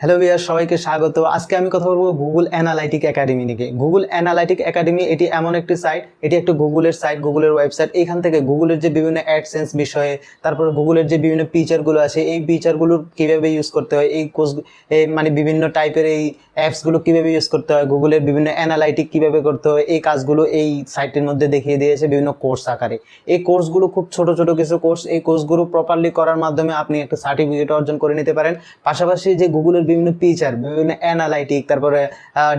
Hello viewer, সবাইকে স্বাগত। আজকে আমি কথা বলবো গুগল অ্যানালাইটিক একাডেমি নিয়ে। গুগল অ্যানালাইটিক একাডেমি এটি এমন একটি সাইট, এটি একটা গুগলের সাইট, গুগলের ওয়েবসাইট। এখান থেকে গুগলের যে বিভিন্ন অ্যাডসেন্স বিষয়ে, তারপর গুগলের যে বিভিন্ন ফিচারগুলো আছে, এই ফিচারগুলোর কীভাবে ইউজ করতে হয়, এই কোর্স মানে বিভিন্ন টাইপের এই অ্যাপসগুলো কীভাবে ইউজ করতে হয়, গুগলের বিভিন্ন অ্যানালাইটিক কীভাবে করতে হয়, এই কাজগুলো এই সাইটের মধ্যে দেখিয়ে দিয়েছে বিভিন্ন কোর্স আকারে। এই কোর্সগুলো খুব ছোট ছোট কিছু কোর্স। এই কোর্সগুলো প্রপারলি করার মাধ্যমে আপনি একটা সার্টিফিকেট অর্জন করে নিতে পারেন। পাশাপাশি যে গুগলের বিভিন্ন ফিচার, বিভিন্ন অ্যানালাইটিক, তারপরে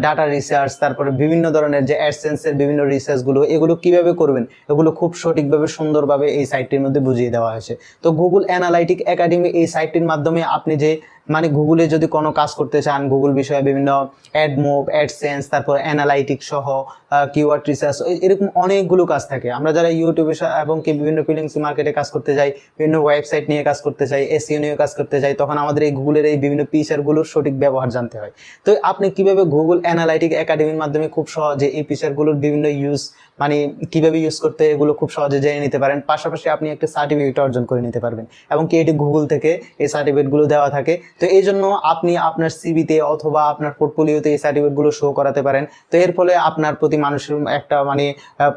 ডাটা রিসার্চ, তারপরে বিভিন্ন ধরনের যে অ্যাডসেন্সের বিভিন্ন রিসার্চগুলো, এগুলো কিভাবে করবেন, এগুলো খুব সঠিকভাবে সুন্দরভাবে এই সাইটটির মধ্যে বুঝিয়ে দেওয়া হয়েছে। তো গুগল অ্যানালাইটিক একাডেমি এই সাইটটির মাধ্যমে আপনি যে মানে গুগলে যদি কোনো কাজ করতে চান, গুগল বিষয়ে বিভিন্ন অ্যাড মুভ, অ্যাডসেন্স, তারপর অ্যানালাইটিক সহ কিওয়ার্ড রিসার্চ, এরকম অনেকগুলো কাজ থাকে। আমরা যারা ইউটিউবে এবং কি বিভিন্ন ফ্রিল্যান্সিং মার্কেটে কাজ করতে যাই, বিভিন্ন ওয়েবসাইট নিয়ে কাজ করতে চাই, এসইও নিয়ে কাজ করতে চাই, তখন আমাদের এই গুগলের এই বিভিন্ন ফিচারগুলোর সঠিক ব্যবহার জানতে হয়। তো আপনি কিভাবে গুগল অ্যানালাইটিক একাডেমির মাধ্যমে খুব সহজে এই ফিচারগুলোর বিভিন্ন ইউজ মানে কিভাবে ইউজ করতে, এগুলো খুব সহজে জেনে নিতে পারেন। পাশাপাশি আপনি একটা সার্টিফিকেট অর্জন করে নিতে পারবেন, এবং কি এটি গুগল থেকে এই সার্টিফিকেটগুলো দেওয়া থাকে। তো এই জন্য আপনি আপনার সিভিতে অথবা আপনার পোর্টফোলিওতে এই সার্টিফিকেটগুলো শো করাতে পারেন। তো এর ফলে আপনার প্রতি মানুষের একটা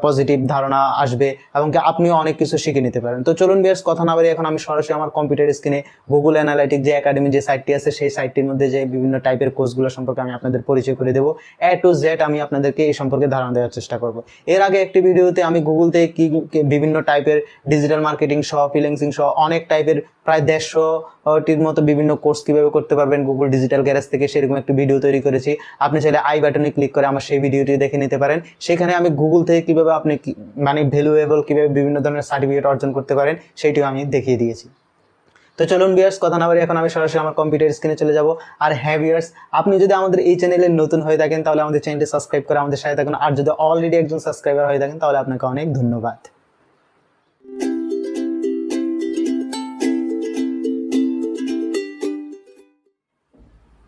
পজিটিভ ধারণা আসবে, এবং কি আপনিও অনেক কিছু শিখে নিতে পারেন। তো চলুন ভিউয়ার্স, কথা না বাড়িয়ে এখন আমি সরাসরি আমার কম্পিউটার স্ক্রিনে গুগল অ্যানালাইটিক যে একাডেমি যে সাইটটি আছে, সেই সাইটটির মধ্যে যে বিভিন্ন টাইপের কোর্সগুলো সম্পর্কে আমি আপনাদের পরিচয় করে দেবো। এ টু জেড আমি আপনাদেরকে এই সম্পর্কে ধারণা দেওয়ার চেষ্টা করব। এর আগে একটি ভিডিওতে আমি গুগল থেকে কি বিভিন্ন টাইপের ডিজিটাল মার্কেটিং সহ, ফ্রিল্যান্সিং সহ অনেক টাইপের প্রায় 150টির মতো বিভিন্ন কোর্স কিভাবে করতে পারবেন গুগল ডিজিটাল গ্যারেজ থেকে, সেরকম একটি ভিডিও তৈরি করেছি। আপনি চাইলে আই বাটনে ক্লিক করে আমার সেই ভিডিওটি দেখে নিতে পারেন। সেখানে আমি গুগল থেকে কিভাবে আপনি ভ্যালুয়েবল কিভাবে বিভিন্ন ধরনের সার্টিফিকেট অর্জন করতে পারেন সেইটিও আমি দেখিয়ে দিয়েছি। তো চলুন ভিউয়ার্স, কথা না বলে এখন আমি সরাসরি আমার কম্পিউটার স্ক্রিনে চলে যাব। আর হ্যাঁ ভিউয়ার্স, আপনি যদি আমাদের এই চ্যানেলে নতুন হয়ে থাকেন তাহলে আমাদের চ্যানেলটি সাবস্ক্রাইব করে আমাদের সাথে থাকুন। আর যদি অলরেডি একজন সাবস্ক্রাইবার হয়ে থাকেন তাহলে আপনাকে অনেক ধন্যবাদ।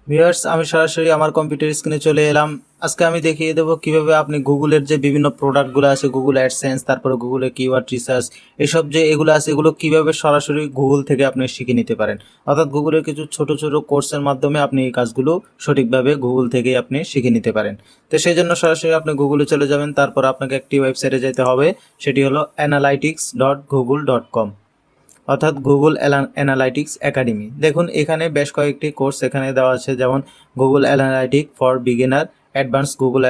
ভিউয়ার্স, আমি সরাসরি আমার কম্পিউটার স্ক্রিনে চলে এলাম। আজকে আমি দেখিয়ে দেবো কিভাবে আপনি গুগলের যে বিভিন্ন প্রোডাক্টগুলো আছে, গুগল অ্যাডসেন্স, তারপরে গুগলের কিওয়ার্ড রিসার্চ, এসব যে এগুলো আছে, এগুলো কিভাবে সরাসরি গুগল থেকে আপনি শিখে নিতে পারেন। অর্থাৎ গুগলের কিছু ছোট ছোট কোর্সের মাধ্যমে আপনি এই কাজগুলো সঠিকভাবে গুগল থেকে আপনি শিখে নিতে পারেন। তো সেই জন্য সরাসরি আপনি গুগলে চলে যাবেন। তারপর আপনাকে একটি ওয়েবসাইটে যেতে হবে, সেটি হলো analytics.google.com, অর্থাৎ গুগল অ্যানালাইটিক্স একাডেমি। দেখুন এখানে বেশ কয়েকটি কোর্স এখানে দেওয়া আছে, যেমন Google analytic for beginner, advance Google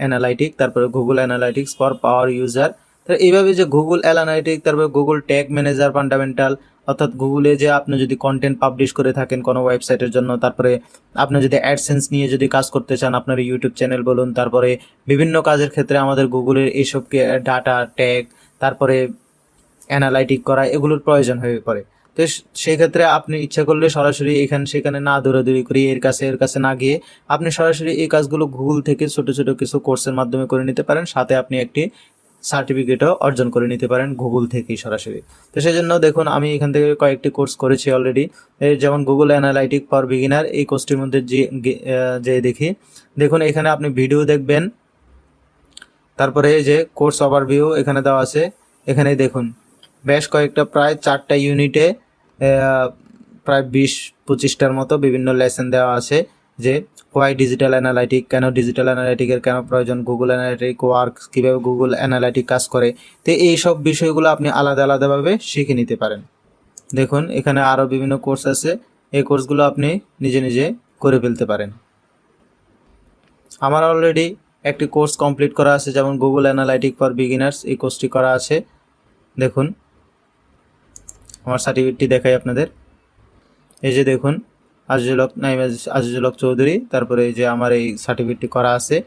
analytic, তারপরে Google analytics for power user. তো এইভাবে যে গুগল অ্যানালাইটিক, তারপরে গুগল ট্যাগ ম্যানেজার ফান্ডামেন্টাল, অর্থাৎ গুগলে যে আপনি যদি কন্টেন্ট পাবলিশ করে থাকেন কোনো ওয়েবসাইটের জন্য, তারপরে আপনি যদি অ্যাডসেন্স নিয়ে যদি কাজ করতে চান, আপনার ইউটিউব চ্যানেল বলুন, তারপরে বিভিন্ন কাজের ক্ষেত্রে আমাদের গুগলের এইসবকে ডাটা ট্যাগ, তারপরে অ্যানালাইটিক করা, এগুলোর প্রয়োজন হয়ে পড়ে। তো সেই ক্ষেত্রে আপনি ইচ্ছা করলে সরাসরি এখানে সেখানে না দৌড়াদৌড়ি করে এর কাছে না গিয়ে আপনি সরাসরি এই কাজগুলো গুগল থেকে ছোট ছোট কিছু কোর্সের মাধ্যমে করে নিতে পারেন। সাথে আপনি একটি সার্টিফিকেটও অর্জন করে নিতে পারেন গুগল থেকেই সরাসরি। তো সেই জন্য দেখুন আমি এখান থেকে কয়েকটি কোর্স করেছি অলরেডি, যেমন গুগল অ্যানালাইটিক ফর বিগিনার। এই কোর্সটির মধ্যে যে দেখি, দেখুন এখানে আপনি ভিডিও দেখবেন, তারপরে যে কোর্স ওভারভিউ এখানে দেওয়া আছে। এখানে দেখুন বেশ কয়েকটা প্রায় 4টা ইউনিটে প্রায় 20-25টার মতো বিভিন্ন লেসন দেওয়া আছে, যে হোয়াই ডিজিটাল অ্যানালাইটিক, কেন ডিজিটাল অ্যানালাইটিকের কেন প্রয়োজন, গুগল অ্যানালাইটিক ওয়ার্ক, কীভাবে গুগল অ্যানালাইটিক কাজ করে। তো এই সব বিষয়গুলো আপনি আলাদা আলাদাভাবে শিখে নিতে পারেন। দেখুন এখানে আরও বিভিন্ন কোর্স আছে, এই কোর্সগুলো আপনি নিজে নিজে করে ফেলতে পারেন। আমার অলরেডি একটি কোর্স কমপ্লিট করা আছে, যেমন গুগল অ্যানালাইটিক ফর বিগিনার্স, এই কোর্সটি করা আছে। দেখুন আমার সার্টিফিকেটটি দেখাই আপনাদের। এই যে দেখুন নাইম আজিজুল হক চৌধুরী, তারপরে এই যে আমার এই সার্টিফিকেটটি করা আছে।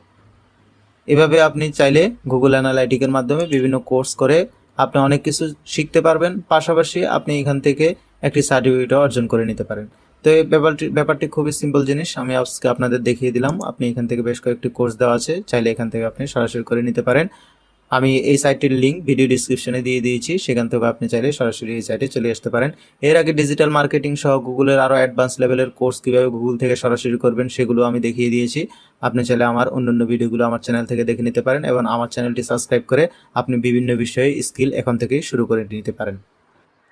এভাবে আপনি চাইলে গুগল অ্যানালাইটিকের মাধ্যমে বিভিন্ন কোর্স করে আপনি অনেক কিছু শিখতে পারবেন। পাশাপাশি আপনি এখান থেকে একটি সার্টিফিকেটও অর্জন করে নিতে পারেন। তো এই ব্যাপারটি খুবই সিম্পল জিনিস, আমি আজকে আপনাদের দেখিয়ে দিলাম। আপনি এখান থেকে বেশ কয়েকটি কোর্স দেওয়া আছে, চাইলে এখান থেকে আপনি সরাসরি করে নিতে পারেন। আমি এই সাইটটির লিঙ্ক ভিডিও ডিসক্রিপশনে দিয়ে দিয়েছি, সেখান থেকে আপনি চাইলে সরাসরি এই সাইটে চলে আসতে পারেন। এর আগে ডিজিটাল মার্কেটিং সহ গুগলের আরও অ্যাডভান্স লেভেলের কোর্স কীভাবে গুগল থেকে সরাসরি করবেন সেগুলো আমি দেখিয়ে দিয়েছি। আপনি চাইলে আমার অন্যান্য ভিডিওগুলো আমার চ্যানেল থেকে দেখে নিতে পারেন, এবং আমার চ্যানেলটি সাবস্ক্রাইব করে আপনি বিভিন্ন বিষয়ে স্কিল এখন থেকেই শুরু করে নিতে পারেন।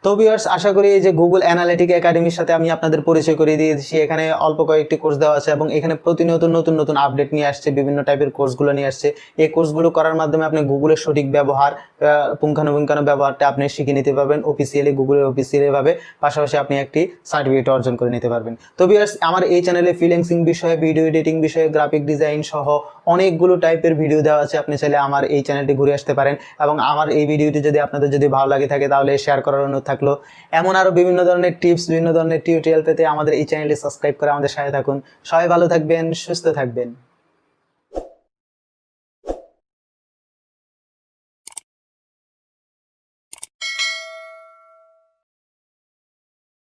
তো ভিউয়ার্স, আশা করি এই যে গুগল অ্যানালিটিক একাডেমির সাথে আমি আপনাদের পরিচয় করিয়ে দিয়েছি। এখানে অল্প কয়েকটি কোর্স দেওয়া আছে এবং এখানে প্রতিনিয়ত নতুন নতুন আপডেট নিয়ে আসছে, বিভিন্ন টাইপের কোর্সগুলো নিয়ে আসছে। এই কোর্সগুলো করার মাধ্যমে আপনি গুগলের সঠিক ব্যবহার, পুঙ্খানুপুঙ্খানু ব্যবহারটা আপনি শিখে নিতে পারবেন অফিসিয়ালি, গুগলের অফিসিয়ালি ভাবে। পাশাপাশি আপনি একটি সার্টিফিকেট অর্জন করে নিতে পারবেন। তো ভিউয়ার্স, আমার এই চ্যানেলে ফ্রিল্যান্সিং বিষয়ে, ভিডিও এডিটিং বিষয়ে, গ্রাফিক ডিজাইন সহ অনেকগুলো টাইপের ভিডিও দেওয়া আছে। আপনি চাইলে আমার এই চ্যানেলটি ঘুরে আসতে পারেন এবং আমার এই ভিডিওটি যদি আপনাদের যদি ভালো লাগে থাকে তাহলে শেয়ার করার অনুরোধ থাকলো। এমন আরো বিভিন্ন ধরনের টিপস, বিভিন্ন ধরনের টিউটোরিয়াল পেতে আমাদের এই চ্যানেলটি সাবস্ক্রাইব করে আমাদের সাথে থাকুন। সবাই ভালো থাকবেন, সুস্থ থাকবেন।